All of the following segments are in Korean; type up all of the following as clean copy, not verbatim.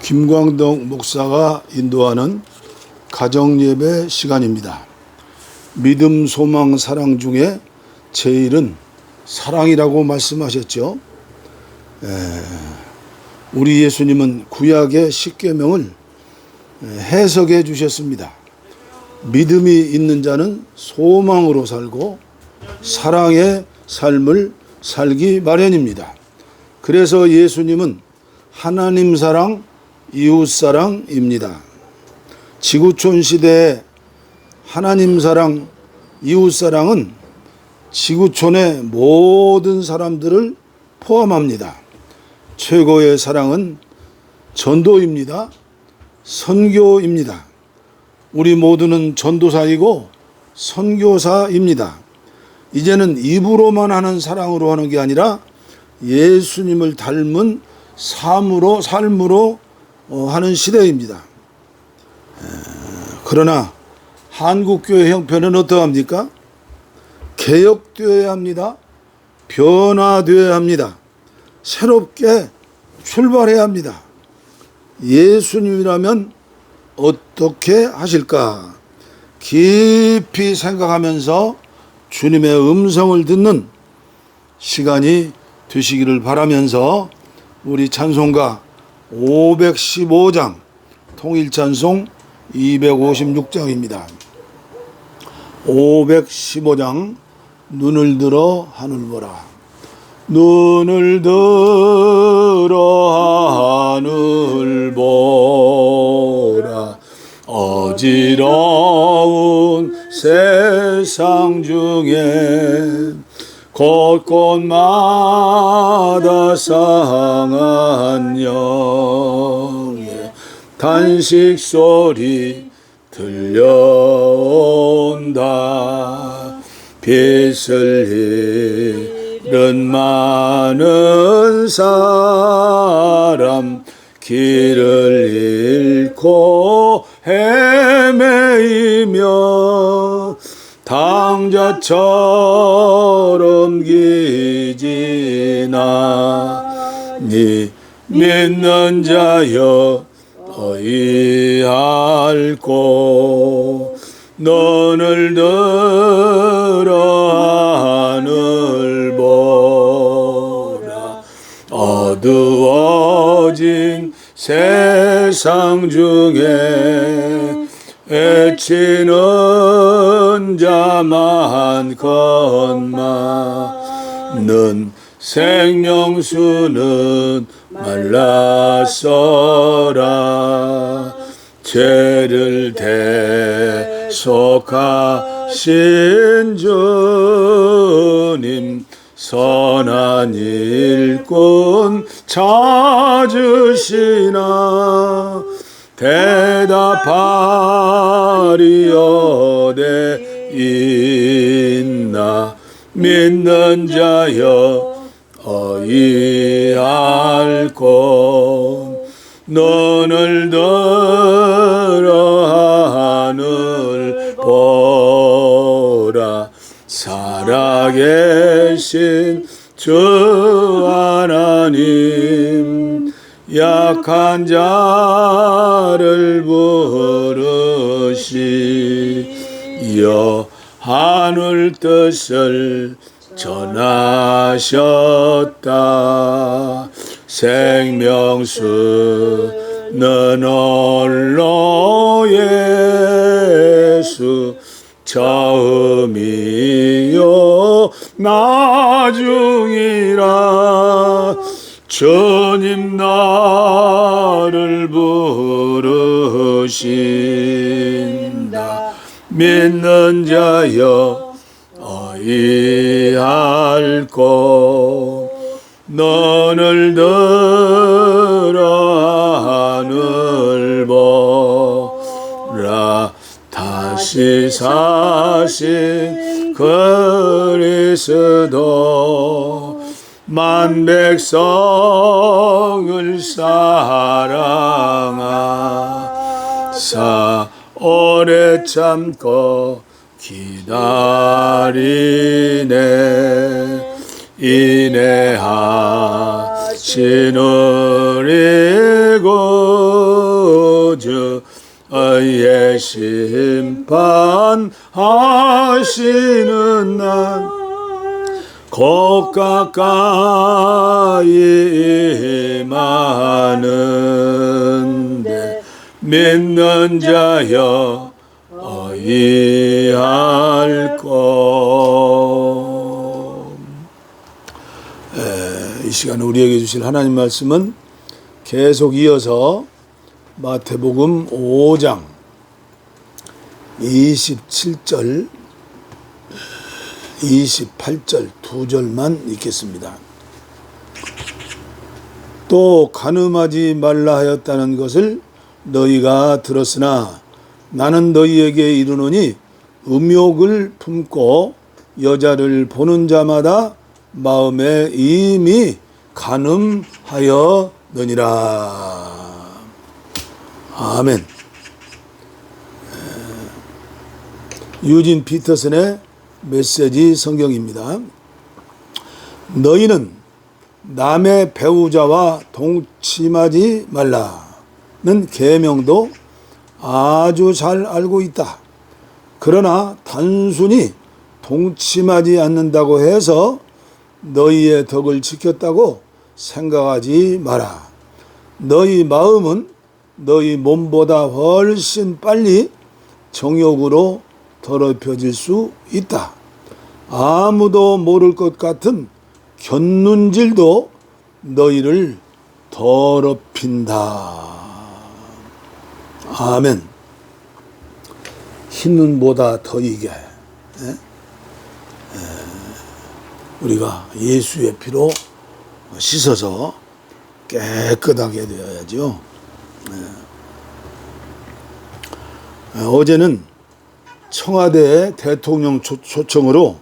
김광덕 목사가 인도하는 가정예배 시간입니다. 믿음, 소망, 사랑 중에 제일은 사랑이라고 말씀하셨죠. 우리 예수님은 구약의 십계명을 해석해 주셨습니다. 믿음이 있는 자는 소망으로 살고 사랑의 삶을 살기 마련입니다. 그래서 예수님은 하나님 사랑, 이웃 사랑입니다. 지구촌 시대의 하나님 사랑, 이웃 사랑은 지구촌의 모든 사람들을 포함합니다. 최고의 사랑은 전도입니다. 선교입니다. 우리 모두는 전도사이고 선교사입니다. 이제는 입으로만 하는 사랑으로 하는 게 아니라 예수님을 닮은 삶으로 하는 시대입니다. 그러나 한국교회 형편은 어떠합니까? 개혁되어야 합니다. 변화되어야 합니다. 새롭게 출발해야 합니다. 예수님이라면 어떻게 하실까? 깊이 생각하면서 주님의 음성을 듣는 시간이 되시기를 바라면서 우리 찬송가 515장 통일찬송 256장입니다. 515장 눈을 들어 하늘 보라. 눈을 들어 하늘 보라. 어지러운 세상 중에 곳곳마다 상한 영의 단식 소리 들려온다. 빛을 잃은 많은 사람 길을 잃고 헤매이며 당자처럼 기지나니 믿는 자여 너희 앓고 눈을 들어 하늘 보라. 어두워진 세상 중에 애치는 자 많건만은 생명수는 말랐어라. 죄를 대속하신 주님 선한 일꾼 찾으시나. 대답하리 어디 있나. 믿는 자여 어이 앓고 눈을 들어 하늘 보라. 살아계신 주 하나님 약한 자를 부르시어 하늘 뜻을 전하셨다. 생명수는 홀로 예수 처음이요 나중이라. 주님 나를 부르신다. 믿는 자여 어이 앓고 눈을 들어 하늘 보라. 다시 사신 그리스도 만 백성을 사랑하사 오래 참고 기다리네. 인내하신 우리 구 심판하시는 날 곧 가까이 임하는데 믿는 자여 어이할 것. 이 시간에 우리에게 주실 하나님 말씀은 계속 이어서 마태복음 5장 27절 28절 두 절만 읽겠습니다. 또 간음하지 말라 하였다는 것을 너희가 들었으나 나는 너희에게 이르노니 음욕을 품고 여자를 보는 자마다 마음에 이미 간음하였느니라. 아멘. 유진 피터슨의 메시지 성경입니다. 너희는 남의 배우자와 동침하지 말라는 계명도 아주 잘 알고 있다. 그러나 단순히 동침하지 않는다고 해서 너희의 덕을 지켰다고 생각하지 마라. 너희 마음은 너희 몸보다 훨씬 빨리 정욕으로 더럽혀질 수 있다. 아무도 모를 것 같은 곁눈질도 너희를 더럽힌다. 아멘. 흰 눈보다 더이게 우리가 예수의 피로 씻어서 깨끗하게 되어야죠. 어제는 청와대 대통령 초청으로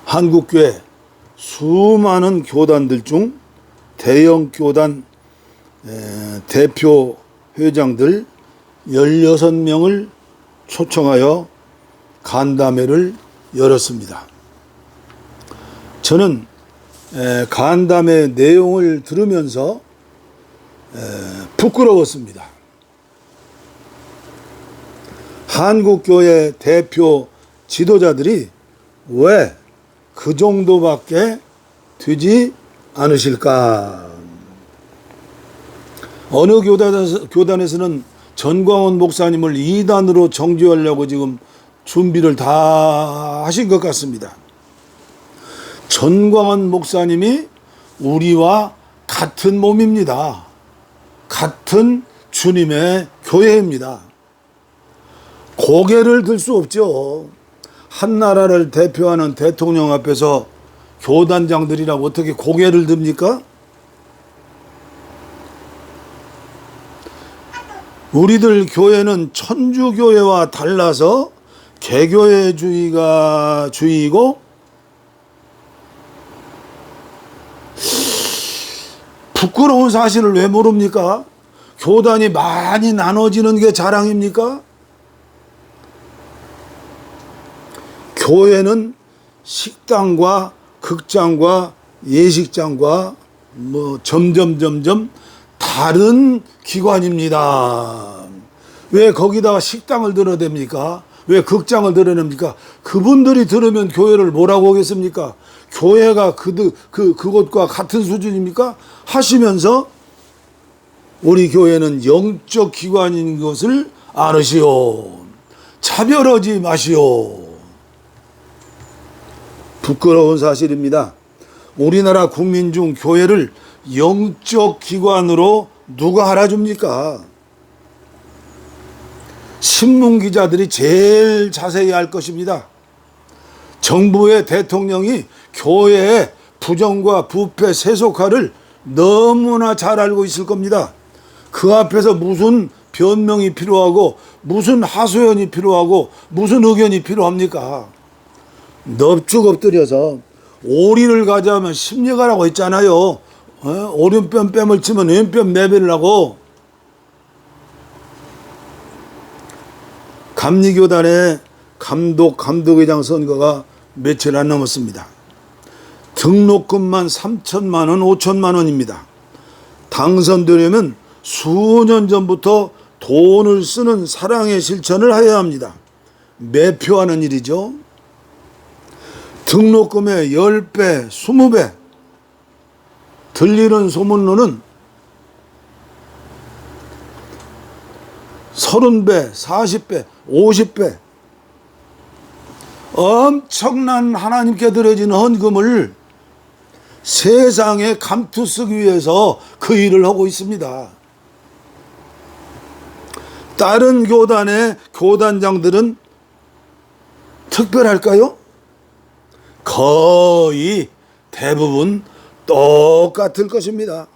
한국교회 수많은 교단들 중 대형 교단 대표 회장들 16명을 초청하여 간담회를 열었습니다. 저는 간담회 내용을 들으면서 부끄러웠습니다. 한국교회 대표 지도자들이 왜 그 정도밖에 되지 않으실까? 어느 교단에서는 전광훈 목사님을 이단으로 정죄하려고 지금 준비를 다 하신 것 같습니다. 전광훈 목사님이 우리와 같은 몸입니다. 같은 주님의 교회입니다. 고개를 들 수 없죠. 한 나라를 대표하는 대통령 앞에서 교단장들이라고 어떻게 고개를 듭니까? 우리들 교회는 천주교회와 달라서 개교회주의가 주의고 부끄러운 사실을 왜 모릅니까? 교단이 많이 나눠지는 게 자랑입니까? 교회는 식당과 극장과 예식장과 점점 다른 기관입니다. 왜 거기다가 식당을 들어댑니까? 왜 극장을 들어냅니까? 그분들이 들으면 교회를 뭐라고 하겠습니까? 교회가 그것과 같은 수준입니까? 하시면서 우리 교회는 영적 기관인 것을 알으시오. 차별하지 마시오. 부끄러운 사실입니다. 우리나라 국민 중 교회를 영적 기관으로 누가 알아줍니까? 신문기자들이 제일 자세히 알 것입니다. 정부의 대통령이 교회의 부정과 부패 세속화를 너무나 잘 알고 있을 겁니다. 그 앞에서 무슨 변명이 필요하고 무슨 하소연이 필요하고 무슨 의견이 필요합니까? 넙죽 엎드려서 오리를 가져가면 십리가라고 했잖아요. 오른편 뺨을 치면 왼편 매배라고. 감리교단의 감독회장 선거가 며칠 안 남았습니다. 등록금만 3천만 원, 5천만 원입니다. 당선되려면 수년 전부터 돈을 쓰는 사랑의 실천을 해야 합니다. 매표하는 일이죠. 등록금의 10배, 20배, 들리는 소문로는 30배, 40배, 50배 엄청난 하나님께 드려진 헌금을 세상에 감투 쓰기 위해서 그 일을 하고 있습니다. 다른 교단의 교단장들은 특별할까요? 거의 대부분 똑같을 것입니다.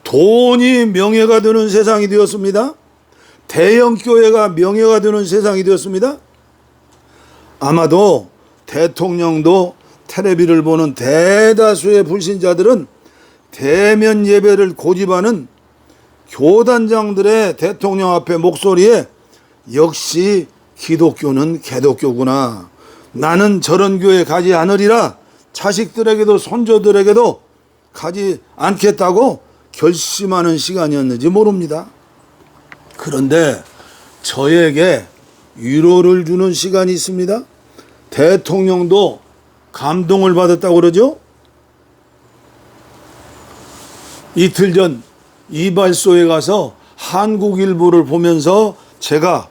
돈이 명예가 되는 세상이 되었습니다. 대형 교회가 명예가 되는 세상이 되었습니다. 아마도 대통령도 텔레비를 보는 대다수의 불신자들은 대면 예배를 고집하는 교단장들의 대통령 앞에 목소리에 역시 기독교는 개독교구나. 나는 저런 교회 가지 않으리라. 자식들에게도 손조들에게도 가지 않겠다고 결심하는 시간이었는지 모릅니다. 그런데 저에게 위로를 주는 시간이 있습니다. 대통령도 감동을 받았다고 그러죠. 이틀 전 이발소에 가서 한국일보를 보면서 제가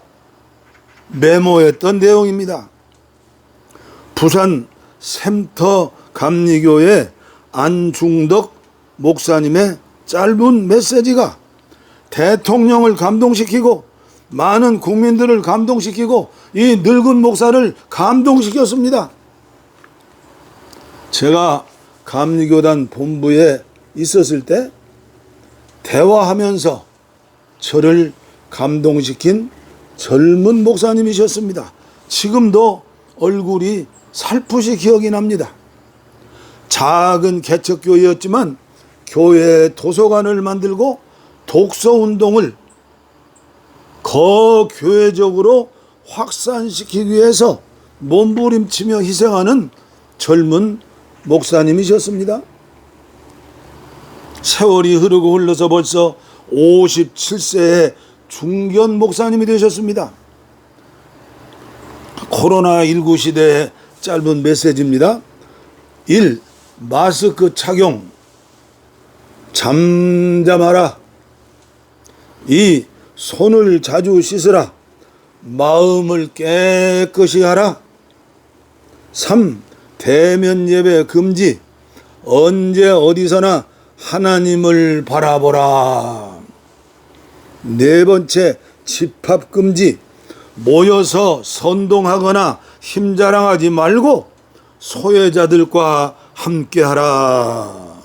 메모했던 내용입니다. 부산 샘터 감리교회 안중덕 목사님의 짧은 메시지가 대통령을 감동시키고 많은 국민들을 감동시키고 이 늙은 목사를 감동시켰습니다. 제가 감리교단 본부에 있었을 때 대화하면서 저를 감동시킨 젊은 목사님이셨습니다. 지금도 얼굴이 살풋이 기억이 납니다. 작은 개척교회였지만 교회 도서관을 만들고 독서운동을 거교회적으로 확산시키기 위해서 몸부림치며 희생하는 젊은 목사님이셨습니다. 세월이 흐르고 흘러서 벌써 57세의 중견 목사님이 되셨습니다. 코로나19 시대의 짧은 메시지입니다. 1. 마스크 착용 잠잠하라. 2. 손을 자주 씻으라. 마음을 깨끗이 하라. 3. 대면 예배 금지. 언제 어디서나 하나님을 바라보라. 4번째, 집합 금지. 모여서 선동하거나 힘자랑하지 말고 소외자들과 함께하라.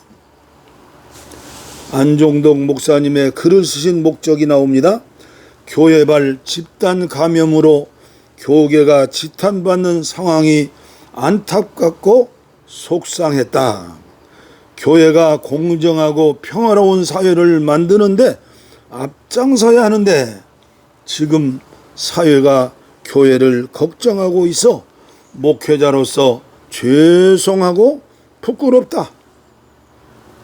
안종덕 목사님의 글을 쓰신 목적이 나옵니다. 교회발 집단 감염으로 교계가 지탄받는 상황이 안타깝고 속상했다. 교회가 공정하고 평화로운 사회를 만드는데 앞장서야 하는데 지금 사회가 교회를 걱정하고 있어 목회자로서 죄송하고 부끄럽다.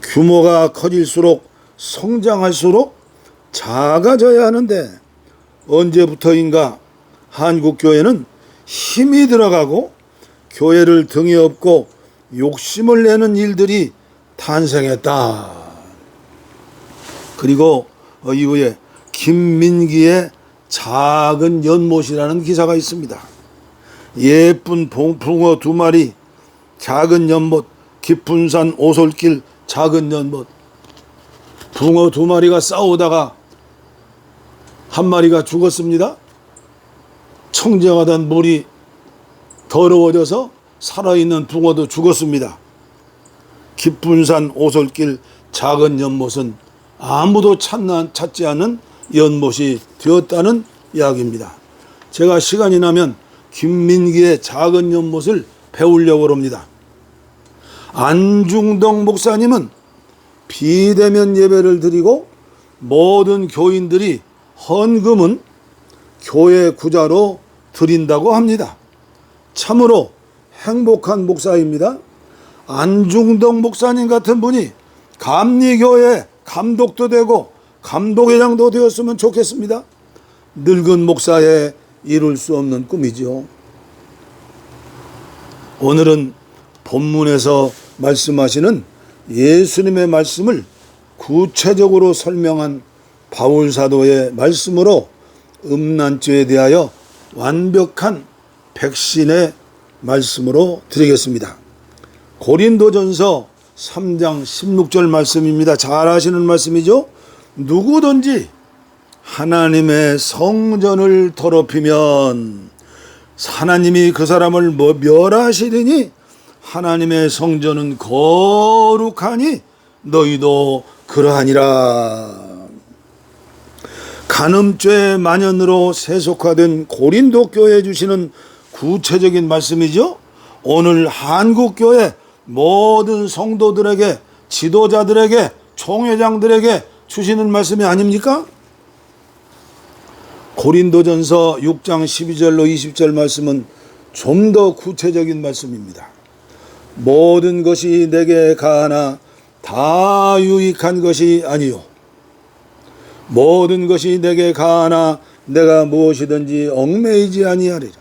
규모가 커질수록 성장할수록 작아져야 하는데 언제부터인가 한국교회는 힘이 들어가고 교회를 등에 업고 욕심을 내는 일들이 탄생했다. 그리고 이후에 김민기의 작은 연못이라는 기사가 있습니다. 예쁜 붕어 2마리, 작은 연못, 깊은 산 오솔길, 작은 연못. 붕어 2마리가 싸우다가 한 마리가 죽었습니다. 청정하던 물이 더러워져서 살아있는 붕어도 죽었습니다. 깊은 산 오솔길 작은 연못은 아무도 찾지 않은 연못이 되었다는 이야기입니다. 제가 시간이 나면 김민기의 작은 연못을 배우려고 합니다. 안중덕 목사님은 비대면 예배를 드리고 모든 교인들이 헌금은 교회 구자로 드린다고 합니다. 참으로 행복한 목사입니다. 안중덕 목사님 같은 분이 감리교회 감독도 되고 감독회장도 되었으면 좋겠습니다. 늙은 목사에 이룰 수 없는 꿈이죠. 오늘은 본문에서 말씀하시는 예수님의 말씀을 구체적으로 설명한 바울 사도의 말씀으로 음란죄에 대하여 완벽한 백신의 말씀으로 드리겠습니다. 고린도전서 3장 16절 말씀입니다. 잘 아시는 말씀이죠. 누구든지 하나님의 성전을 더럽히면 하나님이 그 사람을 멸하시리니 하나님의 성전은 거룩하니 너희도 그러하니라. 간음죄 만연으로 세속화된 고린도 교회에 주시는 구체적인 말씀이죠. 오늘 한국교회 모든 성도들에게, 지도자들에게, 총회장들에게 주시는 말씀이 아닙니까? 고린도전서 6장 12절로 20절 말씀은 좀 더 구체적인 말씀입니다. 모든 것이 내게 가하나 다 유익한 것이 아니요 모든 것이 내게 가하나 내가 무엇이든지 얽매이지 아니하리라.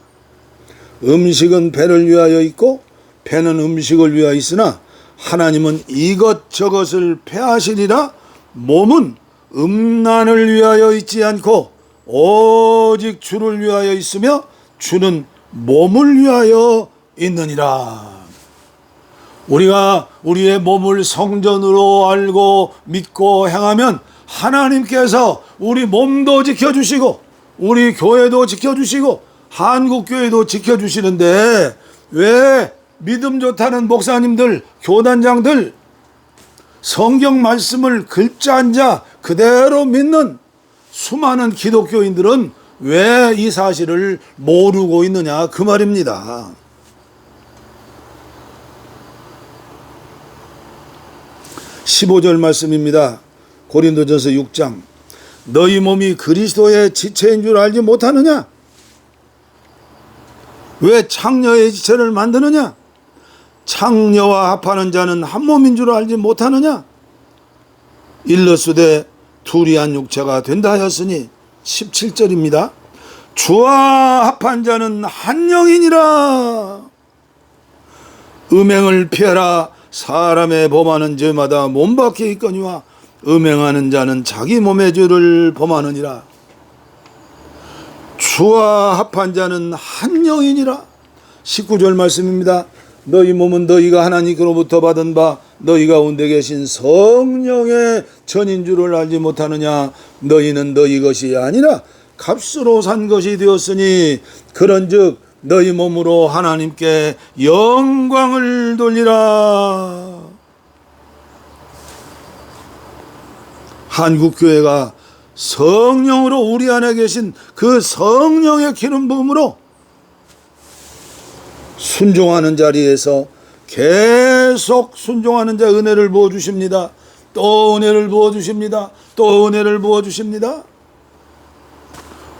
음식은 배를 위하여 있고 배는 음식을 위하여 있으나 하나님은 이것저것을 패하시리라. 몸은 음란을 위하여 있지 않고 오직 주를 위하여 있으며 주는 몸을 위하여 있느니라. 우리가 우리의 몸을 성전으로 알고 믿고 행하면 하나님께서 우리 몸도 지켜주시고 우리 교회도 지켜주시고 한국교회도 지켜주시는데 왜 믿음 좋다는 목사님들, 교단장들 성경 말씀을 글자 한자 그대로 믿는 수많은 기독교인들은 왜 이 사실을 모르고 있느냐 그 말입니다. (15절) 말씀입니다. 고린도전서 6장. 너희 몸이 그리스도의 지체인 줄 알지 못하느냐? 왜 창녀의 지체를 만드느냐? 창녀와 합하는 자는 한 몸인 줄 알지 못하느냐? 일러스되 둘이 한 육체가 된다 하였으니 17절입니다. 주와 합한 자는 한 영이니라. 음행을 피하라. 사람의 범하는 죄마다 몸 밖에 있거니와 음행하는 자는 자기 몸의 죄를 범하느니라. 주와 합한 자는 한 영이니라. 19절 말씀입니다. 너희 몸은 너희가 하나님께로부터 받은 바 너희 가운데 계신 성령의 전인 줄을 알지 못하느냐. 너희는 너희 것이 아니라 값으로 산 것이 되었으니 그런즉 너희 몸으로 하나님께 영광을 돌리라. 한국교회가 성령으로 우리 안에 계신 그 성령의 기름 부음으로 순종하는 자리에서 계속 순종하는 자 은혜를 부어주십니다. 또 은혜를 부어주십니다. 또 은혜를 부어주십니다.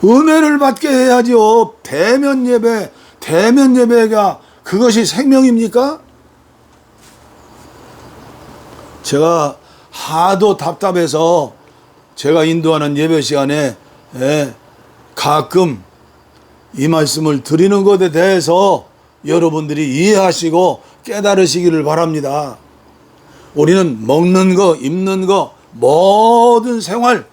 은혜를 받게 해야지요. 대면 예배가 그것이 생명입니까? 제가 하도 답답해서 제가 인도하는 예배 시간에 가끔 이 말씀을 드리는 것에 대해서 여러분들이 이해하시고 깨달으시기를 바랍니다. 우리는 먹는 거, 입는 거, 모든 생활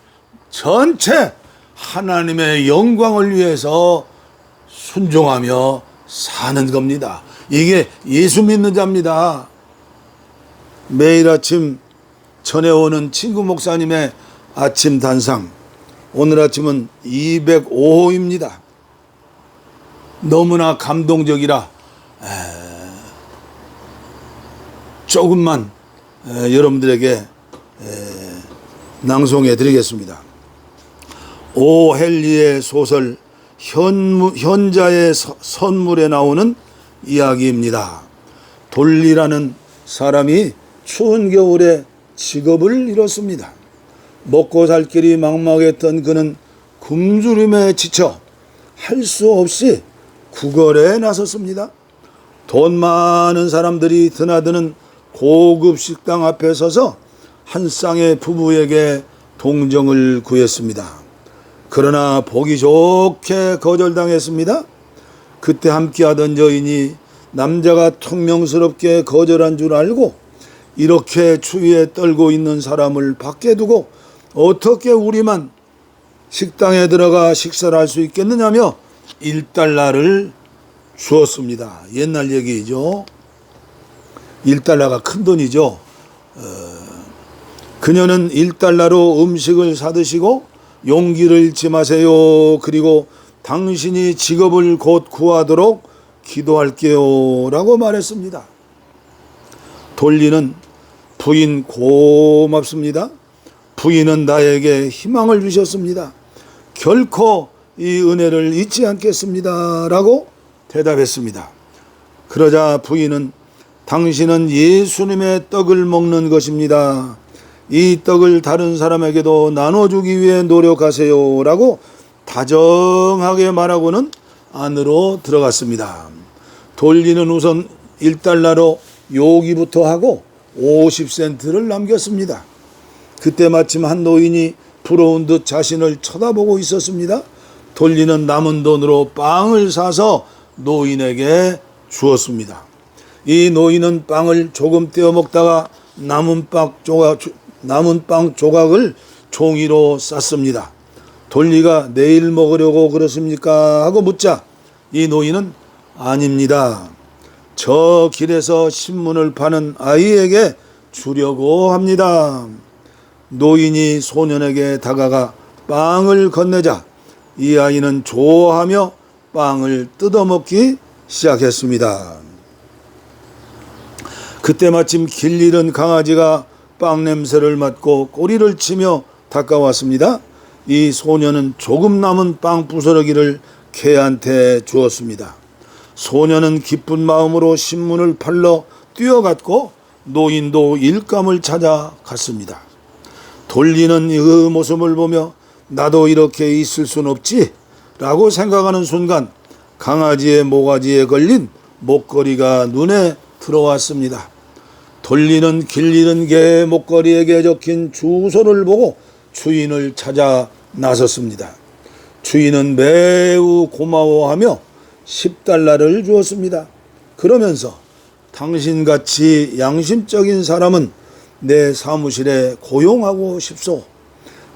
전체 하나님의 영광을 위해서 순종하며 사는 겁니다. 이게 예수 믿는 자입니다. 매일 아침 전해오는 친구 목사님의 아침 단상, 오늘 아침은 205호입니다. 너무나 감동적이라 조금만 여러분들에게 낭송해 드리겠습니다. 오 헨리의 소설 현자의 선물에 나오는 이야기입니다. 돌리라는 사람이 추운 겨울에 직업을 잃었습니다. 먹고 살 길이 막막했던 그는 굶주림에 지쳐 할 수 없이 구걸에 나섰습니다. 돈 많은 사람들이 드나드는 고급 식당 앞에 서서 한 쌍의 부부에게 동정을 구했습니다. 그러나 보기 좋게 거절당했습니다. 그때 함께하던 여인이 남자가 퉁명스럽게 거절한 줄 알고 이렇게 추위에 떨고 있는 사람을 밖에 두고 어떻게 우리만 식당에 들어가 식사를 할 수 있겠느냐며 1달러를 주었습니다. 옛날 얘기죠. 1달러가 큰 돈이죠. 그녀는 1달러로 음식을 사드시고 용기를 잃지 마세요. 그리고 당신이 직업을 곧 구하도록 기도할게요 라고 말했습니다. 돌리는 부인 고맙습니다. 부인은 나에게 희망을 주셨습니다. 결코 이 은혜를 잊지 않겠습니다 라고 대답했습니다. 그러자 부인은 당신은 예수님의 떡을 먹는 것입니다. 이 떡을 다른 사람에게도 나눠주기 위해 노력하세요 라고 다정하게 말하고는 안으로 들어갔습니다. 돌리는 우선 1달러로 요기부터 하고 50센트를 남겼습니다. 그때 마침 한 노인이 부러운 듯 자신을 쳐다보고 있었습니다. 돌리는 남은 돈으로 빵을 사서 노인에게 주었습니다. 이 노인은 빵을 조금 떼어 먹다가 남은 빵 조각을 종이로 쌌습니다. 돌리가 내일 먹으려고 그러십니까? 하고 묻자 이 노인은 아닙니다. 저 길에서 신문을 파는 아이에게 주려고 합니다. 노인이 소년에게 다가가 빵을 건네자 이 아이는 좋아하며 빵을 뜯어먹기 시작했습니다. 그때 마침 길 잃은 강아지가 빵 냄새를 맡고 꼬리를 치며 다가왔습니다. 이 소년은 조금 남은 빵 부스러기를 개한테 주었습니다. 소년은 기쁜 마음으로 신문을 팔러 뛰어갔고 노인도 일감을 찾아갔습니다. 돌리는 그 모습을 보며 나도 이렇게 있을 순 없지 라고 생각하는 순간 강아지의 모가지에 걸린 목걸이가 눈에 들어왔습니다. 돌리는 길 잃은 개의 목걸이에게 적힌 주소를 보고 주인을 찾아 나섰습니다. 주인은 매우 고마워하며 10달러를 주었습니다. 그러면서 당신같이 양심적인 사람은 내 사무실에 고용하고 싶소.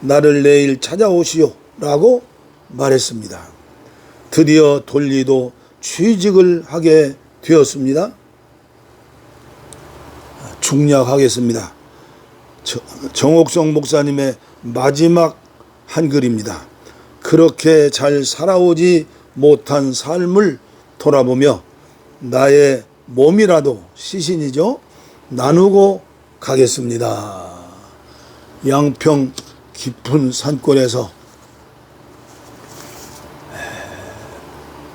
나를 내일 찾아오시오 라고 말했습니다. 드디어 돌리도 취직을 하게 되었습니다. 중략하겠습니다. 정옥성 목사님의 마지막 한글입니다. 그렇게 잘 살아오지 못한 삶을 돌아보며 나의 몸이라도 시신이죠. 나누고 가겠습니다. 양평 깊은 산골에서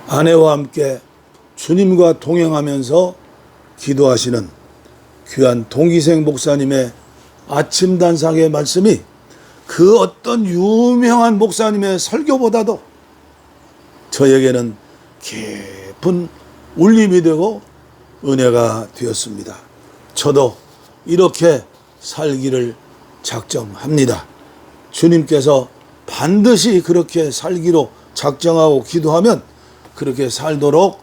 아내와 함께 주님과 동행하면서 기도하시는 귀한 동기생 목사님의 아침 단상의 말씀이 그 어떤 유명한 목사님의 설교보다도 저에게는 깊은 울림이 되고 은혜가 되었습니다. 저도 이렇게 살기를 작정합니다. 주님께서 반드시 그렇게 살기로 작정하고 기도하면 그렇게 살도록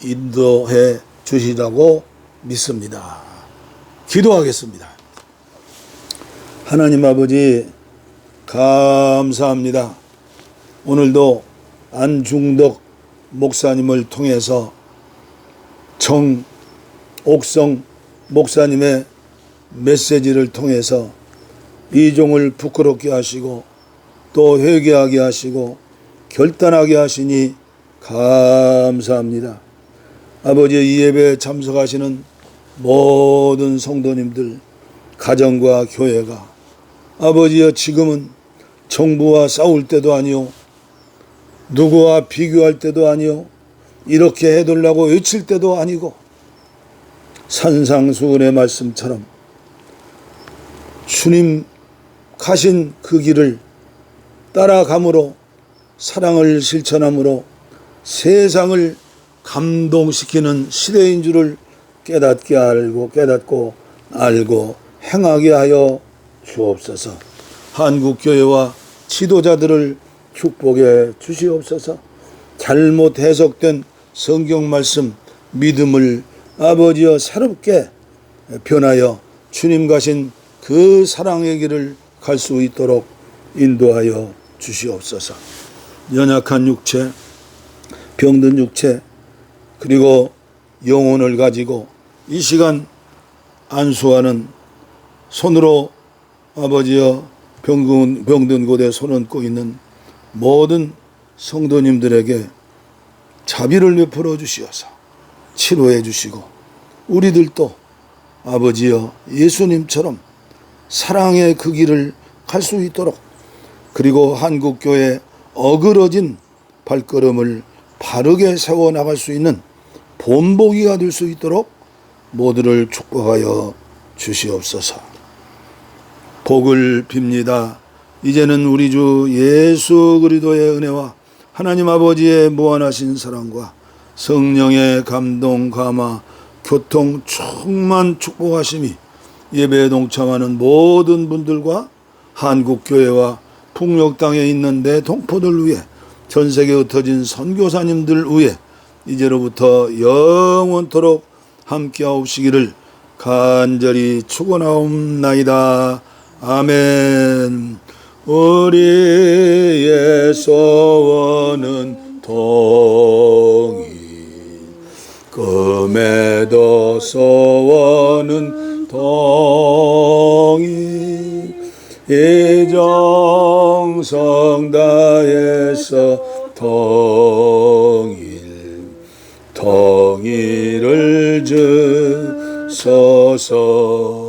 인도해 주시라고 믿습니다. 기도하겠습니다. 하나님 아버지 감사합니다. 오늘도 안중덕 목사님을 통해서 정옥성 목사님의 메시지를 통해서 이종을 부끄럽게 하시고 또 회개하게 하시고 결단하게 하시니 감사합니다. 아버지 이 예배에 참석하시는 모든 성도님들 가정과 교회가 아버지여 지금은 정부와 싸울 때도 아니요 누구와 비교할 때도 아니요 이렇게 해달라고 외칠 때도 아니고 산상수훈의 말씀처럼 주님 가신 그 길을 따라감으로 사랑을 실천함으로 세상을 감동시키는 시대인 줄을 깨닫고 알고 행하게 하여 주옵소서. 한국교회와 지도자들을 축복해 주시옵소서. 잘못 해석된 성경 말씀 믿음을 아버지여 새롭게 변하여 주님 가신 그 사랑의 길을 갈 수 있도록 인도하여 주시옵소서. 연약한 육체, 병든 육체, 그리고 영혼을 가지고 이 시간 안수하는, 손으로 아버지여 병든 곳에 손 얹고 있는 모든 성도님들에게 자비를 베풀어 주시어서 치료해 주시고, 우리들도 아버지여 예수님처럼 사랑의 그 길을 갈 수 있도록, 그리고 한국교회 어그러진 발걸음을 바르게 세워나갈 수 있는 본보기가 될 수 있도록 모두를 축복하여 주시옵소서. 복을 빕니다. 이제는 우리 주 예수 그리스도의 은혜와 하나님 아버지의 무한하신 사랑과 성령의 감동, 감화, 교통, 충만 축복하심이 예배에 동참하는 모든 분들과 한국교회와 북녘 땅에 있는 내 동포들 위해, 전세계에 흩어진 선교사님들 위해 이제로부터 영원토록 함께하옵시기를 간절히 축원하옵나이다. 아멘. 우리의 소원은 동일, 금에도 소원은 동일, 이정성 다해서 통일을 주소서.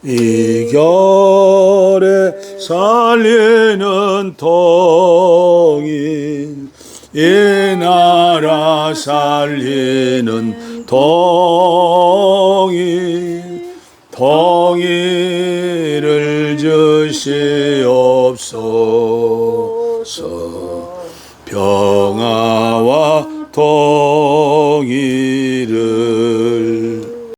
이 겨울에 살리는 통일, 이 나라 살리는 통일을 주시옵소서. 평화와 통일을